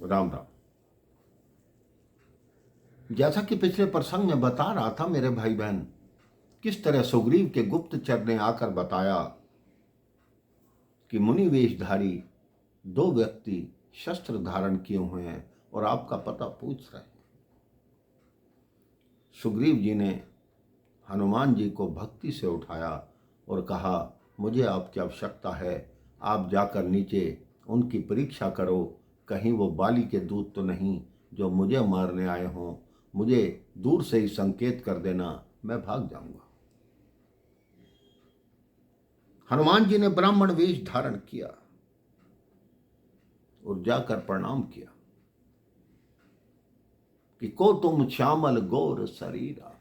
राम राम। जैसा कि पिछले प्रसंग में बता रहा था मेरे भाई बहन, किस तरह सुग्रीव के गुप्तचर ने आकर बताया कि मुनि वेशधारी दो व्यक्ति शस्त्र धारण किए हुए हैं और आपका पता पूछ रहे हैं। सुग्रीव जी ने हनुमान जी को भक्ति से उठाया और कहा, मुझे आपकी आवश्यकता है, आप जाकर नीचे उनकी परीक्षा करो, कहीं वो बाली के दूत तो नहीं जो मुझे मारने आए हों। मुझे दूर से ही संकेत कर देना, मैं भाग जाऊंगा। हनुमान जी ने ब्राह्मण वेश धारण किया और जाकर प्रणाम किया कि को तुम श्यामल गौर शरीरा।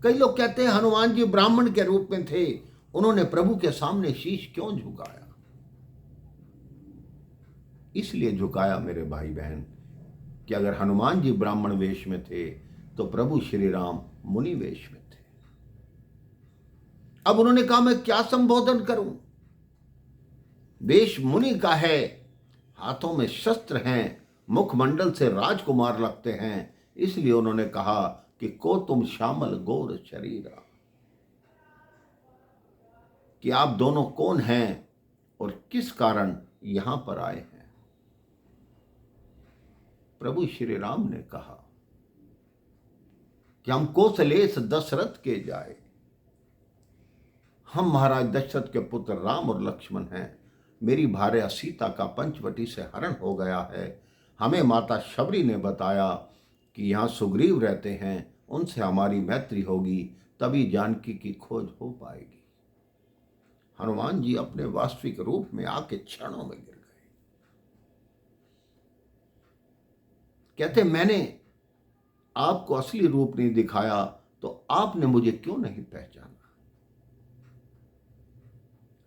कई लोग कहते हैं हनुमान जी ब्राह्मण के रूप में थे, उन्होंने प्रभु के सामने शीश क्यों झुकाया? इसलिए झुकाया मेरे भाई बहन कि अगर हनुमान जी ब्राह्मण वेश में थे तो प्रभु श्री राम मुनि वेश में थे। अब उन्होंने कहा, मैं क्या संबोधन करूं? वेश मुनि का है, हाथों में शस्त्र हैं, मुखमंडल से राजकुमार लगते हैं, इसलिए उन्होंने कहा कि को तुम श्यामल गौर शरीरा, कि आप दोनों कौन हैं और किस कारण यहां पर आए हैं। प्रभु श्री राम ने कहा कि हम कौशलेश दशरथ के जाए, हम महाराज दशरथ के पुत्र राम और लक्ष्मण हैं। मेरी भार्या सीता का पंचवटी से हरण हो गया है। हमें माता शबरी ने बताया कि यहाँ सुग्रीव रहते हैं, उनसे हमारी मैत्री होगी, तभी जानकी की खोज हो पाएगी। हनुमान जी अपने वास्तविक रूप में आके क्षणों में गिर गए। कहते, मैंने आपको असली रूप नहीं दिखाया तो आपने मुझे क्यों नहीं पहचाना?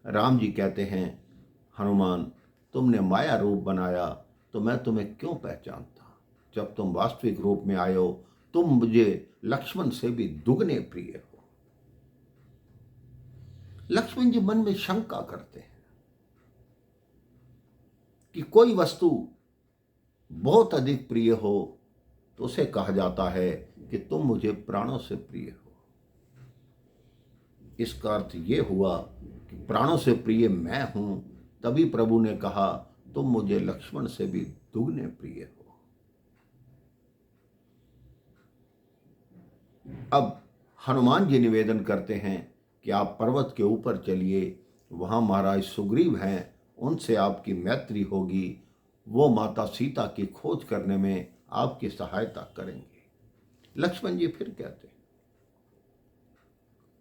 राम जी कहते हैं, हनुमान, तुमने माया रूप बनाया तो मैं तुम्हें क्यों पहचानता? जब तुम वास्तविक रूप में आए हो, तुम मुझे लक्ष्मण से भी दुगने प्रिय हो। लक्ष्मण जी मन में शंका करते हैं कि कोई वस्तु बहुत अधिक प्रिय हो तो उसे कहा जाता है कि तुम मुझे प्राणों से प्रिय हो। इसका अर्थ यह हुआ कि प्राणों से प्रिय मैं हूं, तभी प्रभु ने कहा तुम मुझे लक्ष्मण से भी दुगने प्रिय हो। अब हनुमान जी निवेदन करते हैं कि आप पर्वत के ऊपर चलिए, वहां महाराज सुग्रीव हैं, उनसे आपकी मैत्री होगी, वो माता सीता की खोज करने में आपकी सहायता करेंगे। लक्ष्मण जी फिर कहते हैं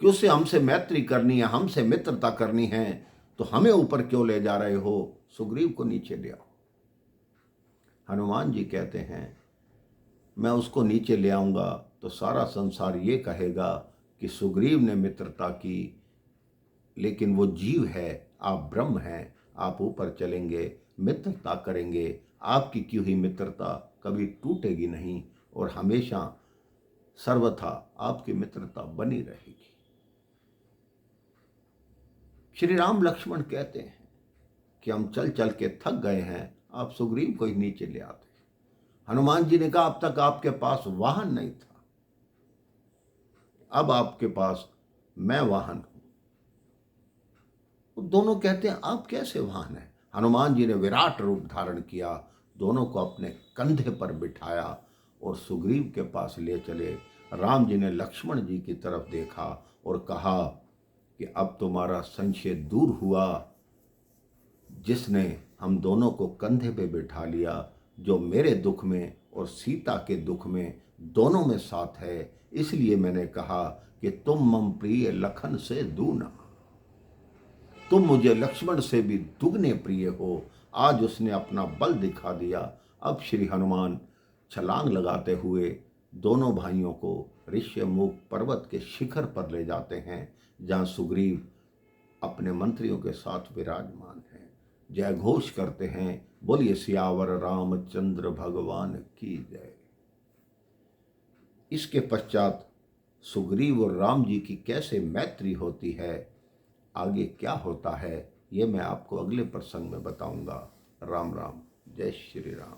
कि उससे हमसे मैत्री करनी है, हमसे मित्रता करनी है, तो हमें ऊपर क्यों ले जा रहे हो? सुग्रीव को नीचे ले आओ। हनुमान जी कहते हैं, मैं उसको नीचे ले आऊंगा तो सारा संसार ये कहेगा कि सुग्रीव ने मित्रता की, लेकिन वो जीव है, आप ब्रह्म हैं, आप ऊपर चलेंगे, मित्रता करेंगे, आपकी की हुई मित्रता कभी टूटेगी नहीं और हमेशा सर्वथा आपकी मित्रता बनी रहेगी। श्री राम लक्ष्मण कहते हैं कि हम चल चल के थक गए हैं, आप सुग्रीव को ही नीचे ले आते। हनुमान जी ने कहा, अब तक आपके पास वाहन नहीं था, अब आपके पास मैं वाहन हूं। दोनों कहते हैं, आप कैसे वाहन हैं? हनुमान जी ने विराट रूप धारण किया, दोनों को अपने कंधे पर बिठाया और सुग्रीव के पास ले चले। राम जी ने लक्ष्मण जी की तरफ देखा और कहा कि अब तुम्हारा संशय दूर हुआ, जिसने हम दोनों को कंधे पे बिठा लिया, जो मेरे दुख में और सीता के दुख में दोनों में साथ है, इसलिए मैंने कहा कि तुम मम प्रिय लखन से दूना, तुम मुझे लक्ष्मण से भी दुगने प्रिय हो। आज उसने अपना बल दिखा दिया। अब श्री हनुमान छलांग लगाते हुए दोनों भाइयों को ऋष्यमुख पर्वत के शिखर पर ले जाते हैं, जहां सुग्रीव अपने मंत्रियों के साथ विराजमान हैं। जय घोष करते हैं, बोलिए सियावर रामचंद्र भगवान की जय। इसके पश्चात सुग्रीव और राम जी की कैसे मैत्री होती है, आगे क्या होता है, ये मैं आपको अगले प्रसंग में बताऊंगा। राम राम, जय श्री राम।